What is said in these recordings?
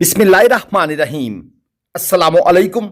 बिस्मिल्लाहिर्रहमानिर्रहीम। अस्सलामुअलैकुम।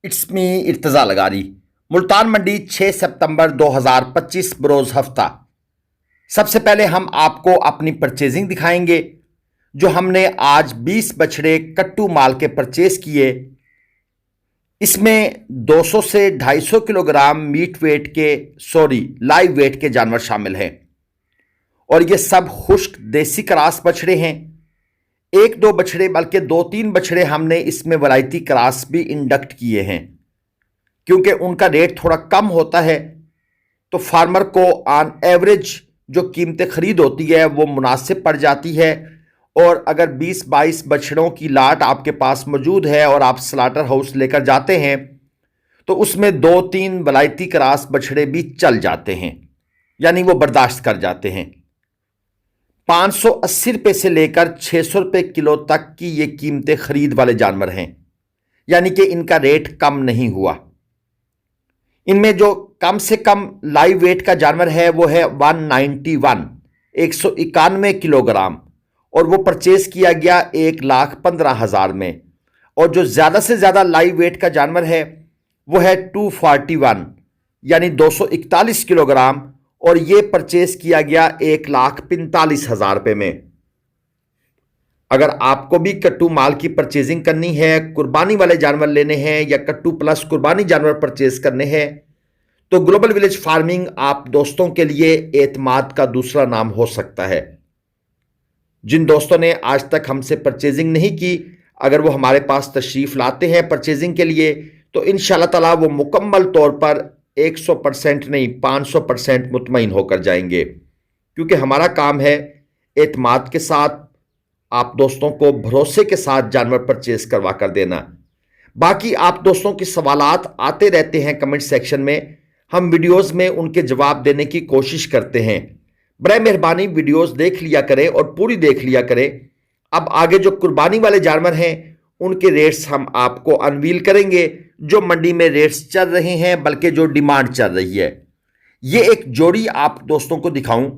It's me Irtaza लगारी। मुल्तान मंडी 6 सितंबर 2025 बरोज़ हफ्ता। सबसे पहले हम आपको अपनी परचेजिंग दिखाएंगे जो हमने आज 20 बछड़े कट्टू माल के परचेज किए। इसमें 200 से 250 किलोग्राम मीट वेट के लाइव वेट के जानवर शामिल हैं और ये सब खुश्क देसी क्रॉस बछड़े हैं। एक दो बछड़े बल्कि 2-3 बछड़े हमने इसमें वैरायटी क्रॉस भी इंडक्ट किए हैं क्योंकि उनका रेट थोड़ा कम होता है, तो फार्मर को ऑन एवरेज जो कीमतें खरीद होती है वो मुनासिब पड़ जाती है। और अगर 20-22 बछड़ों की लाट आपके पास मौजूद है और आप स्लाटर हाउस लेकर जाते हैं तो उसमें 2-3 वैरायटी क्रॉस बछड़े भी चल जाते हैं, यानी वो बर्दाश्त कर जाते हैं। 580 रुपये से लेकर 600 रुपये किलो तक की ये कीमतें खरीद वाले जानवर हैं, यानी कि इनका रेट कम नहीं हुआ। इनमें जो कम से कम लाइव वेट का जानवर है वो है 191 किलोग्राम और वो परचेज किया गया 1,15,000 में। और जो ज़्यादा से ज़्यादा लाइव वेट का जानवर है वो है 241 यानी 241 किलोग्राम और ये परचेज किया गया 1,45,000 रुपये में। अगर आपको भी कट्टू माल की परचेजिंग करनी है, कुर्बानी वाले जानवर लेने हैं या कट्टू प्लस कुर्बानी जानवर परचेज करने हैं, तो ग्लोबल विलेज फार्मिंग आप दोस्तों के लिए एतमाद का दूसरा नाम हो सकता है। जिन दोस्तों ने आज तक हमसे परचेजिंग नहीं की, अगर वो हमारे पास तशरीफ लाते हैं परचेजिंग के लिए तो इंशाल्लाह ताला वो मुकम्मल तौर पर 100% नहीं 500% मुतमईन होकर जाएंगे, क्योंकि हमारा काम है एतमाद के साथ आप दोस्तों को भरोसे के साथ जानवर परचेज करवा कर देना। बाकी आप दोस्तों की सवालात आते रहते हैं कमेंट सेक्शन में, हम वीडियोस में उनके जवाब देने की कोशिश करते हैं। बड़े मेहरबानी वीडियोस देख लिया करें और पूरी देख लिया करें। अब आगे जो कुर्बानी वाले जानवर हैं उनके रेट्स हम आपको अनवील करेंगे, जो मंडी में रेट्स चल रहे हैं बल्कि जो डिमांड चल रही है। ये एक जोड़ी आप दोस्तों को दिखाऊं।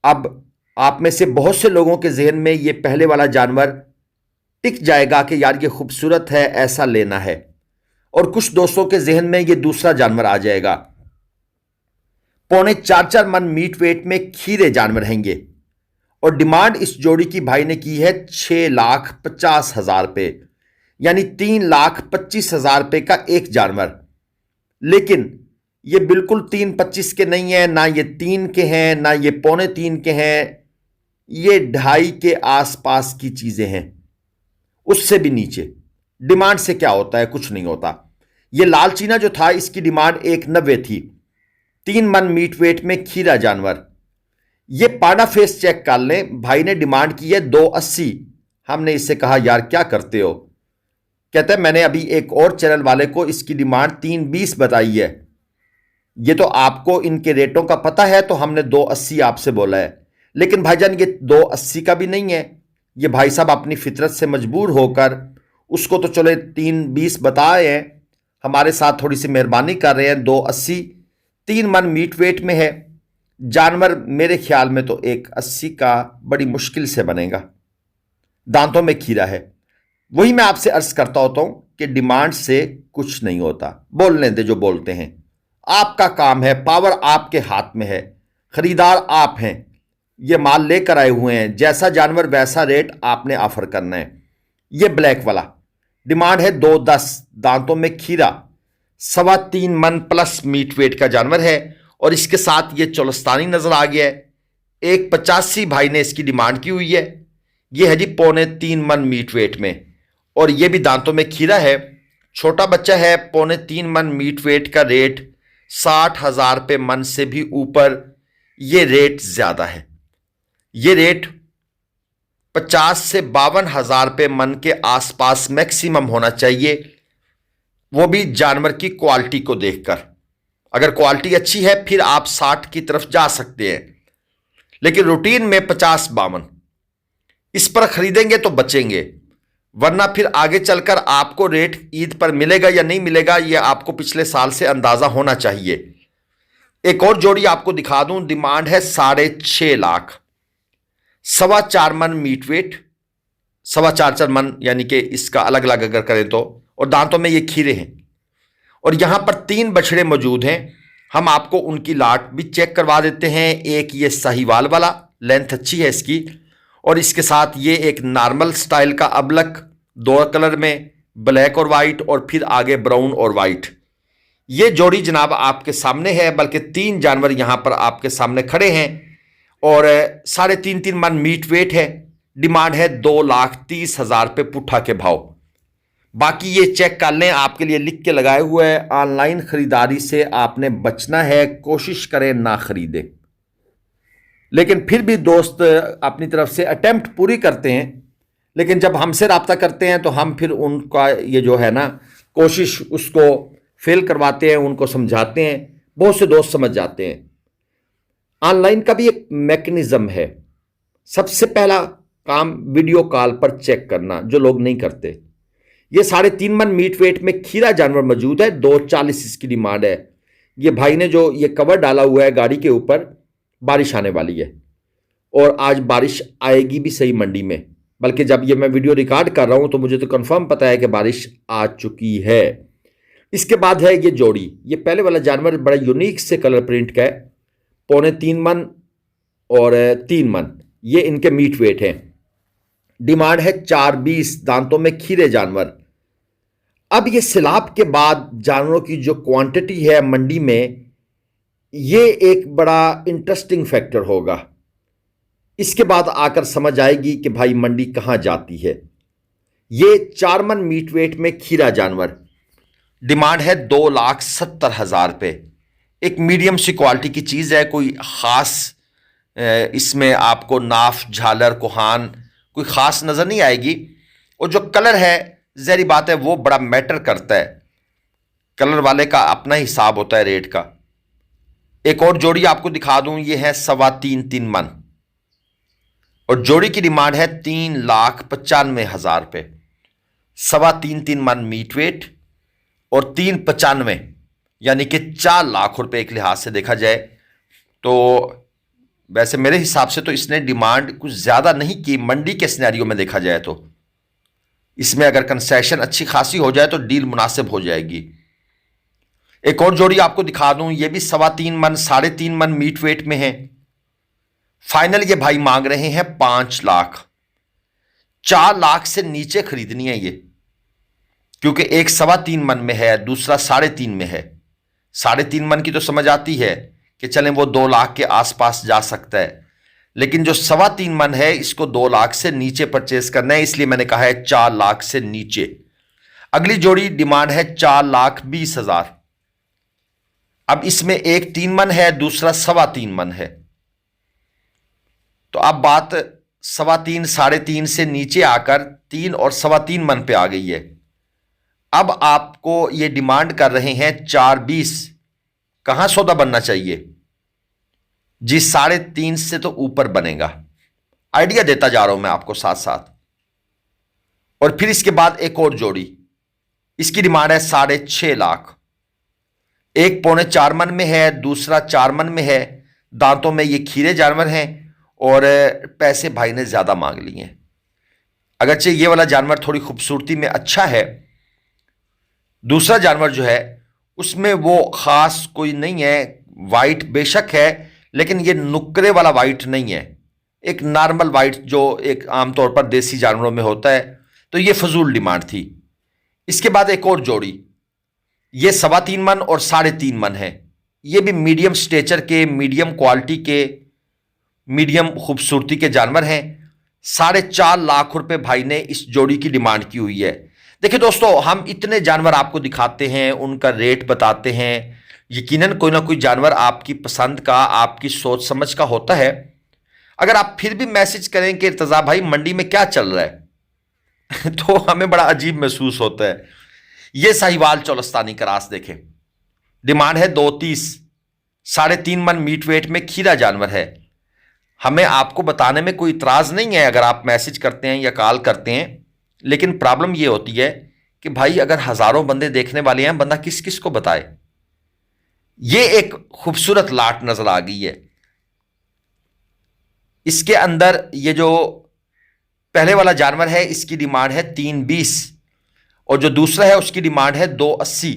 अब आप में से बहुत से लोगों के जहन में ये पहले वाला जानवर टिक जाएगा कि यार ये खूबसूरत है, ऐसा लेना है, और कुछ दोस्तों के जहन में ये दूसरा जानवर आ जाएगा। 4.25 मन मीट वेट में खीरे जानवर हैं ये, और डिमांड इस जोड़ी की भाई ने की है 6,50,000 रुपये, यानी 3,25,000 रुपये का एक जानवर। लेकिन ये बिल्कुल 3.25 के नहीं है, ना ये 3 के हैं, ना ये 2.25 के हैं, ये 2.5 के आसपास की चीजें हैं, उससे भी नीचे। डिमांड से क्या होता है, कुछ नहीं होता। ये लाल चीना जो था इसकी डिमांड 190 थी, 3 मन मीट वेट में खीरा जानवर। ये पाड़ा फेस चेक कर लें, भाई ने डिमांड की है 280। हमने इससे कहा यार क्या करते हो, कहते हैं मैंने अभी एक और चैनल वाले को इसकी डिमांड 320 बताई है, ये तो आपको इनके रेटों का पता है तो हमने 280 आपसे बोला है। लेकिन भाईजान ये 280 का भी नहीं है, ये भाई साहब अपनी फितरत से मजबूर होकर उसको तो चले 320 बताए हैं, हमारे साथ थोड़ी सी मेहरबानी कर रहे हैं। 280 3 मन मीट वेट में है जानवर, मेरे ख्याल में तो 180 का बड़ी मुश्किल से बनेगा। दांतों में खीरा है। वही मैं आपसे अर्ज करता होता हूं कि डिमांड से कुछ नहीं होता, बोलने दे जो बोलते हैं। आपका काम है, पावर आपके हाथ में है, खरीदार आप हैं, ये माल लेकर आए हुए हैं, जैसा जानवर वैसा रेट आपने ऑफर करना है। ये ब्लैक वाला डिमांड है 210, दांतों में खीरा, 3.25 मन प्लस मीट वेट का जानवर है, और इसके साथ ये चोलस्तानी नजर आ गया है। 185 भाई ने इसकी डिमांड की हुई है। ये है जी 3.25 मन मीट वेट में, और ये भी दांतों में खीरा है, छोटा बच्चा है। 3.25 मन मीट वेट का रेट 60,000 रुपये मन से भी ऊपर, ये रेट ज्यादा है। ये रेट 50 से 52,000 रुपये मन के आसपास मैक्सिमम होना चाहिए, वो भी जानवर की क्वालिटी को देखकर। अगर क्वालिटी अच्छी है फिर आप 60 की तरफ जा सकते हैं, लेकिन रूटीन में 50-52 इस पर खरीदेंगे तो बचेंगे, वरना फिर आगे चलकर आपको रेट ईद पर मिलेगा या नहीं मिलेगा ये आपको पिछले साल से अंदाजा होना चाहिए। एक और जोड़ी आपको दिखा दूं, डिमांड है 6.5 लाख, 4.25 मन मीट वेट, 4.25 मन, यानी कि इसका अलग अलग अगर करें तो। और दांतों में ये खीरे हैं और यहां पर 3 बछड़े मौजूद हैं। हम आपको उनकी लाट भी चेक करवा देते हैं। एक ये साहिवाल वाला, लेंथ अच्छी है इसकी, और इसके साथ ये एक नॉर्मल स्टाइल का अबलक 2 कलर में, ब्लैक और वाइट, और फिर आगे ब्राउन और वाइट। ये जोड़ी जनाब आपके सामने है, बल्कि 3 जानवर यहां पर आपके सामने खड़े हैं और 3.5 मन मीट वेट है। डिमांड है 2,30,000 रुपये पुट्ठा के भाव। बाकी ये चेक कर लें, आपके लिए लिख के लगाए हुए है। ऑनलाइन खरीदारी से आपने बचना है, कोशिश करें ना खरीदें। लेकिन फिर भी दोस्त अपनी तरफ से अटेम्प्ट पूरी करते हैं, लेकिन जब हमसे रब्ता करते हैं तो हम फिर उनका ये जो है ना कोशिश उसको फेल करवाते हैं, उनको समझाते हैं। बहुत से दोस्त समझ जाते हैं। ऑनलाइन का भी एक मैकेनिज्म है। सबसे पहला काम वीडियो कॉल पर चेक करना, जो लोग नहीं करते। ये 3.5 मन मीट वेट में खीरा जानवर मौजूद है, 2,40 इसकी डिमांड है। ये भाई ने जो ये कवर डाला हुआ है गाड़ी के ऊपर, बारिश आने वाली है और आज बारिश आएगी भी सही मंडी में। बल्कि जब ये मैं वीडियो रिकॉर्ड कर रहा हूं तो मुझे तो कंफर्म पता है कि बारिश आ चुकी है। इसके बाद है ये जोड़ी। ये पहले वाला जानवर बड़ा यूनिक से कलर प्रिंट का है, 3.25 मन और 3 मन ये इनके मीट वेट हैं। डिमांड है 4,20। दांतों में खीरे जानवर। अब ये सैलाब के बाद जानवरों की जो क्वांटिटी है मंडी में, ये एक बड़ा इंटरेस्टिंग फैक्टर होगा। इसके बाद आकर समझ आएगी कि भाई मंडी कहां जाती है। ये 4 मन मीट वेट में खीरा जानवर, डिमांड है 2,70,000 रुपये। एक मीडियम सी क्वालिटी की चीज़ है, कोई ख़ास इसमें आपको नाफ, झालर, कोहान कोई ख़ास नज़र नहीं आएगी। और जो कलर है, ज़ाहिर बात है वो बड़ा मैटर करता है। कलर वाले का अपना हिसाब होता है रेट का। एक और जोड़ी आपको दिखा दूं, ये है 3.25 मन और जोड़ी की डिमांड है 3,95,000 रुपये। 3.25 मन मीट वेट और 3,95, यानी कि 4 लाख रुपए एक लिहाज से देखा जाए तो। वैसे मेरे हिसाब से तो इसने डिमांड कुछ ज़्यादा नहीं की मंडी के सिनेरियो में देखा जाए तो। इसमें अगर कंसेशन अच्छी खासी हो जाए तो डील मुनासिब हो जाएगी। एक और जोड़ी आपको दिखा दूं, ये भी 3.25 मन, 3.5 मन मीट वेट में है। फाइनल ये भाई मांग रहे हैं 5 लाख। 4 लाख से नीचे खरीदनी है ये, क्योंकि एक 3.25 मन में है, दूसरा 3.5 में है। 3.5 मन की तो समझ आती है कि चलें वो 2 लाख के आसपास जा सकता है, लेकिन जो 3.25 मन है इसको 2 लाख से नीचे परचेस करना है, इसलिए मैंने कहा है 4 लाख से नीचे। अगली जोड़ी डिमांड है 4,20,000। अब इसमें एक 3 मन है, दूसरा 3.25 मन है। तो अब बात 3.25, 3.5 से नीचे आकर 3 और 3.25 मन पे आ गई है। अब आपको ये डिमांड कर रहे हैं 4,20। कहां सौदा बनना चाहिए जी? 3.5 से तो ऊपर बनेगा। आइडिया देता जा रहा हूं मैं आपको साथ साथ। और फिर इसके बाद एक और जोड़ी, इसकी डिमांड है 6.5 लाख। एक 3.25 मन में है, दूसरा 4 मन में है। दांतों में ये खीरे जानवर हैं और पैसे भाई ने ज्यादा मांग लिए हैं। अगरचे ये वाला जानवर थोड़ी खूबसूरती में अच्छा है, दूसरा जानवर जो है उसमें वो खास कोई नहीं है। वाइट बेशक है, लेकिन ये नुक्करे वाला वाइट नहीं है, एक नॉर्मल वाइट जो एक आमतौर पर देसी जानवरों में होता है। तो ये फजूल डिमांड थी। इसके बाद एक और जोड़ी, ये 3.25 मन और 3.5 मन है। ये भी मीडियम स्टेचर के, मीडियम क्वालिटी के, मीडियम खूबसूरती के जानवर हैं। 4.5 लाख रुपए भाई ने इस जोड़ी की डिमांड की हुई है। देखिए दोस्तों, हम इतने जानवर आपको दिखाते हैं, उनका रेट बताते हैं। यकीनन कोई ना कोई जानवर आपकी पसंद का, आपकी सोच समझ का होता है। अगर आप फिर भी मैसेज करें कि इर्तज़ा भाई मंडी में क्या चल रहा है तो हमें बड़ा अजीब महसूस होता है। यह साहिवाल चौलस्तानी क्रास देखें, डिमांड है 2.30। 3.5 मन मीट वेट में खीरा जानवर है। हमें आपको बताने में कोई इतराज़ नहीं है अगर आप मैसेज करते हैं या कॉल करते हैं, लेकिन प्रॉब्लम यह होती है कि भाई अगर हज़ारों बंदे देखने वाले हैं, बंदा किस किस को बताए। ये एक खूबसूरत लाट नजर आ गई है। इसके अंदर ये जो पहले वाला जानवर है, इसकी डिमांड है 320 और जो दूसरा है उसकी डिमांड है 280।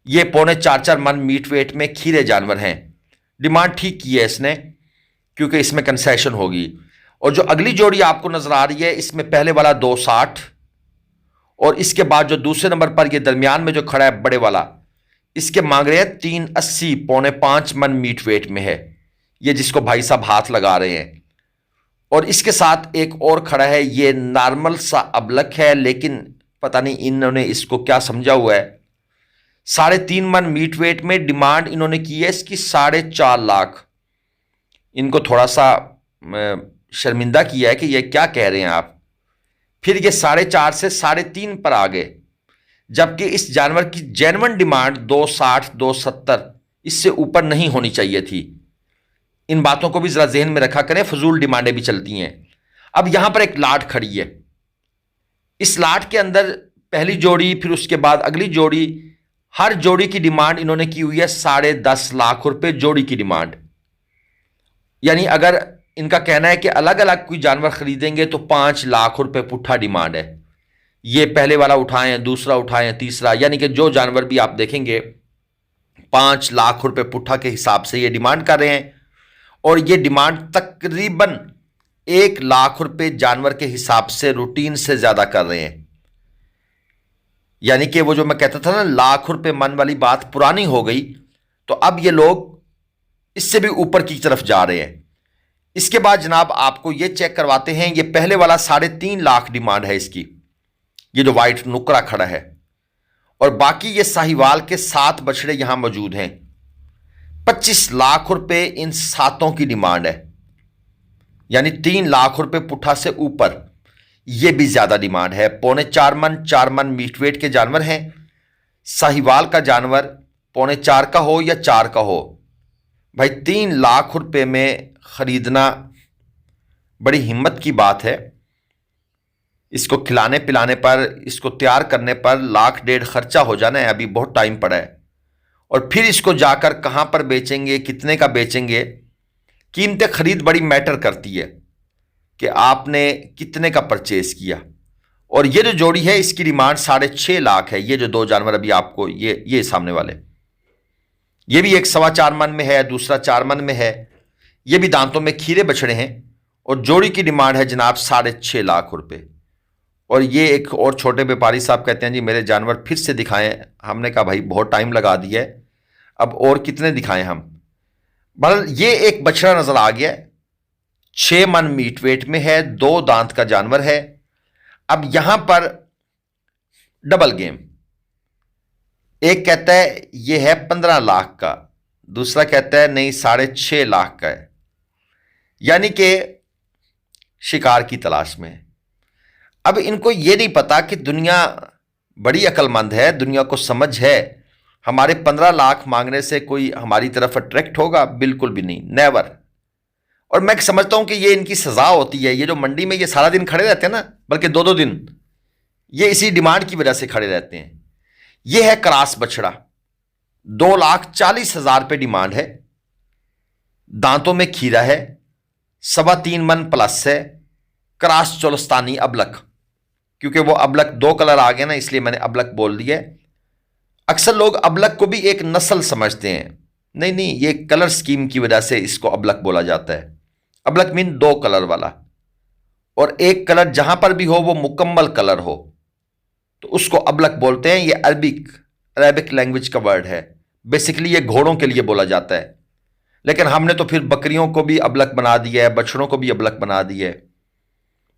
ये 3.25 मन मीट वेट में खीरे जानवर हैं। डिमांड ठीक की है इसने क्योंकि इसमें कंसेशन होगी। और जो अगली जोड़ी आपको नजर आ रही है इसमें पहले वाला 260 और इसके बाद जो दूसरे नंबर पर ये दरमियान में जो खड़ा है बड़े वाला, इसके मांग रहे हैं 380, 4.5 मन मीट वेट में है ये, जिसको भाई साहब हाथ लगा रहे हैं। और इसके साथ एक और खड़ा है, ये नॉर्मल सा अबलक है लेकिन पता नहीं इन्होंने इसको क्या समझा हुआ है। 3.5 मन मीट वेट में डिमांड इन्होंने की है इसकी 4.5 लाख। इनको थोड़ा सा शर्मिंदा किया है कि ये क्या कह रहे हैं आप। फिर ये 4.5 से 3.5 पर आ गए, जबकि इस जानवर की जेन्युइन डिमांड 260, 270 इससे ऊपर नहीं होनी चाहिए थी। इन बातों को भी जरा जहन में रखा करें, फजूल डिमांडें भी चलती हैं। अब यहां पर एक लाट खड़ी है, इस लाट के अंदर पहली जोड़ी फिर उसके बाद अगली जोड़ी, हर जोड़ी की डिमांड इन्होंने की हुई है 10.5 लाख रुपए जोड़ी की डिमांड। यानी अगर इनका कहना है कि अलग अलग कोई जानवर खरीदेंगे तो 5 लाख रुपए पुट्ठा डिमांड है। ये पहले वाला उठाएं, दूसरा उठाएं, तीसरा, यानी कि जो जानवर भी आप देखेंगे 5 लाख रुपए पुट्ठा के हिसाब से ये डिमांड कर रहे हैं। और ये डिमांड तकरीबन 1 लाख रुपए जानवर के हिसाब से रूटीन से ज्यादा कर रहे हैं। यानी कि वो जो मैं कहता था ना लाख रुपए मन वाली बात पुरानी हो गई, तो अब ये लोग इससे भी ऊपर की तरफ जा रहे हैं। इसके बाद जनाब आपको ये चेक करवाते हैं, ये पहले वाला 3.5 लाख डिमांड है इसकी, ये जो वाइट नुकरा खड़ा है। और बाकी ये साहिवाल के 7 बछड़े यहां मौजूद हैं। 25 लाख रुपए इन 7 की डिमांड है, यानी 3 लाख रुपए पुट्ठा से ऊपर। यह भी ज्यादा डिमांड है। 4.25 मन मीट वेट के जानवर हैं। साहिवाल का जानवर 4.25 का हो या 4 का हो, भाई 3 लाख रुपए में खरीदना बड़ी हिम्मत की बात है। इसको खिलाने पिलाने पर, इसको तैयार करने पर 1.5 लाख खर्चा हो जाना है, अभी बहुत टाइम पड़ा है। और फिर इसको जाकर कहां पर बेचेंगे, कितने का बेचेंगे, कीमतें खरीद बड़ी मैटर करती है कि आपने कितने का परचेज किया। और ये जो जोड़ी है इसकी डिमांड 6.5 लाख है। ये जो 2 जानवर अभी आपको ये सामने वाले, ये भी एक 4.25 मन में है, दूसरा 4 मन में है। ये भी दांतों में खीरे बछड़े हैं और जोड़ी की डिमांड है जनाब 6.5 लाख रुपए। और ये एक और छोटे व्यापारी साहब कहते हैं जी मेरे जानवर फिर से दिखाएं। हमने कहा भाई बहुत टाइम लगा दिया है, अब और कितने दिखाएं हम। बहरहाल ये एक बछड़ा नजर आ गया, 6 मन मीट वेट में है, 2 दांत का जानवर है। अब यहां पर डबल गेम, एक कहता है ये है 15 लाख का, दूसरा कहता है नहीं 6.5 लाख का है। यानी कि शिकार की तलाश में। अब इनको यह नहीं पता कि दुनिया बड़ी अक्लमंद है, दुनिया को समझ है। हमारे 15 लाख मांगने से कोई हमारी तरफ अट्रैक्ट होगा? बिल्कुल भी नहीं, नेवर। और मैं समझता हूं कि ये इनकी सजा होती है। ये जो मंडी में ये सारा दिन खड़े रहते हैं ना, बल्कि 2-2 दिन, ये इसी डिमांड की वजह से खड़े रहते हैं। ये है क्रॉस बछड़ा, 2,40,000 रुपये डिमांड है। दांतों में खीरा है, 3.25 मन प्लस है, क्रॉस चोलस्तानी अबलक। क्योंकि वो अबलक 2 कलर आ गए ना, इसलिए मैंने अबलक बोल दिया। अक्सर लोग अबलक को भी एक नस्ल समझते हैं। नहीं नहीं, ये कलर स्कीम की वजह से इसको अबलक बोला जाता है। अबलक मीन 2 कलर वाला, और एक कलर जहां पर भी हो वो मुकम्मल कलर हो तो उसको अबलक बोलते हैं। ये अरबिक लैंग्वेज का वर्ड है। बेसिकली ये घोड़ों के लिए बोला जाता है, लेकिन हमने तो फिर बकरियों को भी अबलक बना दिया है, बछड़ों को भी अबलक बना दिया है,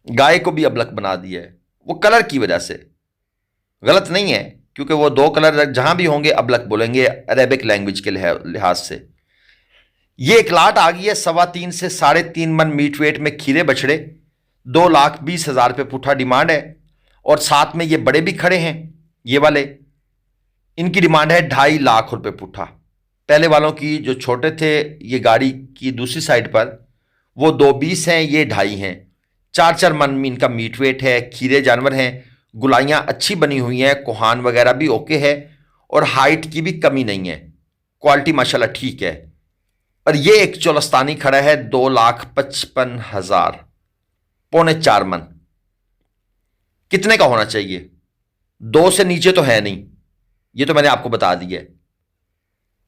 गाय को भी अबलक बना दिया है। वो कलर की वजह से गलत नहीं है, क्योंकि वो 2 कलर जहां भी होंगे अबलक बोलेंगे अरेबिक लैंग्वेज के लिहाज से। ये एक लाट आ गई है 3.25 से 3.5 मन मीट वेट में खीरे बछड़े, 2,20,000 रुपये पुट्ठा डिमांड है। और साथ में ये बड़े भी खड़े हैं, ये वाले, इनकी डिमांड है 2.5 लाख रुपये पुट्ठा। पहले वालों की जो छोटे थे ये गाड़ी की दूसरी साइड पर, वो 2.20 हैं, ये 2.5 हैं। 4-4 मन में इनका मीट वेट है, खीरे जानवर हैं, गुलाइयाँ अच्छी बनी हुई हैं, कोहान वगैरह भी ओके है, और हाइट की भी कमी नहीं है, क्वालिटी माशाल्लाह ठीक है। और ये एक चोलस्तानी खड़ा है 2,55,000, 4.25 मन। कितने का होना चाहिए? 2 से नीचे तो है नहीं, ये तो मैंने आपको बता दिया है।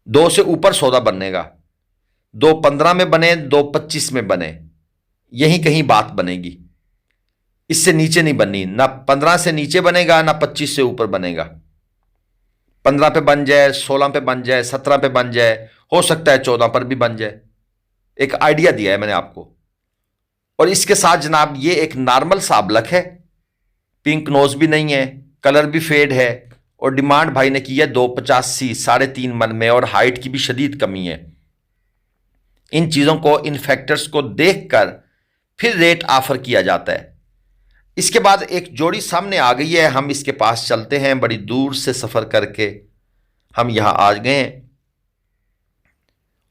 2 से ऊपर सौदा बनेगा, 2.15 में बने, 2.25 में बने, यही कहीं बात बनेगी। इससे नीचे नहीं बननी, ना 15 से नीचे बनेगा, ना 25 से ऊपर बनेगा। 15 पे बन जाए, 16 पे बन जाए, 17 पे बन जाए, हो सकता है 14 पर भी बन जाए। एक आइडिया दिया है मैंने आपको। और इसके साथ जनाब ये एक नॉर्मल सा अबलक है, पिंक नोज भी नहीं है, कलर भी फेड है, और डिमांड भाई ने की है 285, 3.5 मन में, और हाइट की भी शदीद कमी है। इन चीजों को, इन फैक्टर्स को देखकर फिर रेट ऑफर किया जाता है। इसके बाद एक जोड़ी सामने आ गई है, हम इसके पास चलते हैं। बड़ी दूर से सफर करके हम यहां आ गए हैं,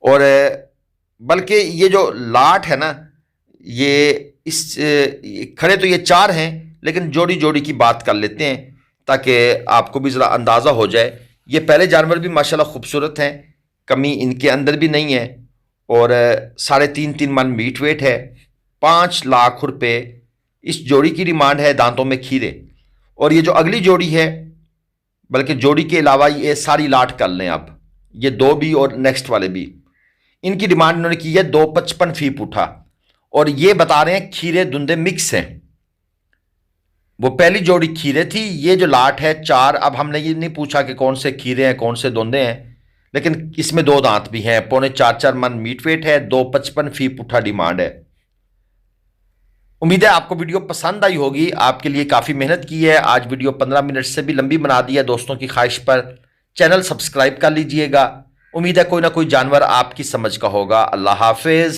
और बल्कि ये जो लाट है ना, ये खड़े तो ये 4 हैं, लेकिन जोड़ी जोड़ी की बात कर लेते हैं ताकि आपको भी ज़रा अंदाज़ा हो जाए। ये पहले जानवर भी माशाल्लाह खूबसूरत हैं, कमी इनके अंदर भी नहीं है, और 3.5 मन मीट वेट है। 5 लाख रुपए इस जोड़ी की डिमांड है, दांतों में खीरे। और ये जो अगली जोड़ी है, बल्कि जोड़ी के अलावा ये सारी लाट कर लें आप, ये 2 भी और नेक्स्ट वाले भी, इनकी डिमांड इन्होंने की है 2.55 फी पुठा, और ये बता रहे हैं खीरे धुंधे मिक्स हैं। वो पहली जोड़ी खीरे थी, ये जो लाट है 4। अब हमने ये नहीं पूछा कि कौन से खीरे हैं कौन से धुंधे हैं, लेकिन इसमें 2 दांत भी हैं, 4.25 मन मीट वेट है, 2.55 फी पुठा डिमांड है। उम्मीद है आपको वीडियो पसंद आई होगी, आपके लिए काफ़ी मेहनत की है। आज वीडियो 15 मिनट से भी लंबी बना दी है दोस्तों की ख्वाहिश पर। चैनल सब्सक्राइब कर लीजिएगा। उम्मीद है कोई ना कोई जानवर आपकी समझ का होगा। अल्लाह हाफिज।